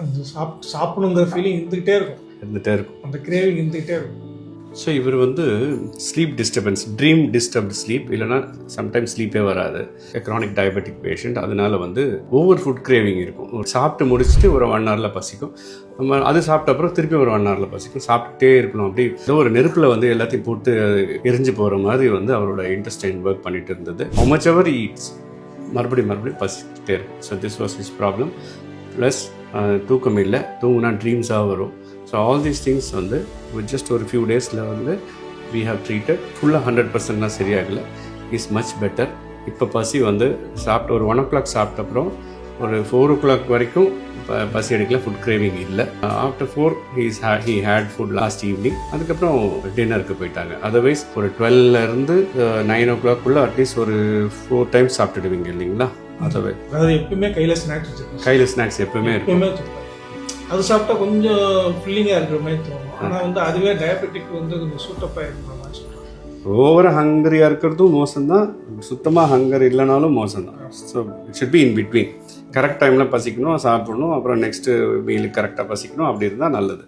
அந்த சாப்பிடணுங்கிற ஃபீலிங் இருந்துகிட்டே இருக்கும், அந்த கிரேவிங் இருந்துகிட்டே இருக்கும். ஸோ இவர் வந்து sleep disturbance, dream disturbed sleep, இல்லைனா சம்டைம்ஸ் ஸ்லீப்பே வராது, க்ரானிக் டயபெட்டிக் பேஷண்ட். அதனால வந்து ஓவர் ஃபுட் கிரேவிங் இருக்கும். சாப்பிட்டு முடிச்சுட்டு ஒரு 1 ஹவரில் பசிக்கும், நம்ம அது சாப்பிட்ட அப்புறம் திருப்பி ஒரு 1 ஹவரில் பசிக்கும், சாப்பிட்டுட்டே இருக்கணும். அப்படி ஏதோ ஒரு நெருப்பில் வந்து எல்லாத்தையும் போட்டு எரிஞ்சு போகிற மாதிரி வந்து அவரோட இன்டெஸ்டைன் ஒர்க் பண்ணிட்டு இருந்தது. how much ever he eats மறுபடியும் பசிக்கிட்டே இருக்கும். So this was his problem. Plus தூக்கம் இல்லை, தூங்குனா ட்ரீம்ஸாக வரும். ஸோ ஆல் தீஸ் திங்ஸ் வந்து ஜஸ்ட் ஒரு ஃபியூ டேஸில் வந்து வி ஹவ் ட்ரீட்டட். ஃபுல்லாக 100% சரியாகலை, இஸ் மச் பெட்டர். இப்போ பசி வந்து சாப்பிட்டு ஒரு 1 o'clock சாப்பிட்ட அப்புறம் ஒரு 4 o'clock வரைக்கும் பசி எடுக்கல, ஃபுட் கிரேவிங் இல்லை. After 4 he had food last evening. அதுக்கப்புறம் டின்னருக்கு போயிட்டாங்க. அதர்வைஸ் ஒரு 12 to 9 o'clock அட்லீஸ்ட் ஒரு 4 times சாப்பிட்டுடுவீங்க இல்லைங்களா? அதாவது எப்பவுமே கையில் ஸ்நாக்ஸ் எப்பவுமே இருக்கும். அது சாப்பிட்டா கொஞ்சம் ஃபில்லிங்காக இருக்கிற மாதிரி தோணும். ஆனால் வந்து அதுவே டயபெட்டிக் வந்து கொஞ்சம் சூட்டப்பாக இருக்கிற மாதிரி சொல்கிறாங்க. ஓவர ஹங்கரியாக இருக்கிறதும் மோசம்தான், சுத்தமாக ஹங்கர் இல்லைனாலும் மோசம்தான். So it should be in between. Correct டைமில் பசிக்கணும், சாப்பிடணும், அப்புறம் நெக்ஸ்ட்டு மீலுக்கு கரெக்டாக பசிக்கணும், அப்படி இருந்தால் நல்லது.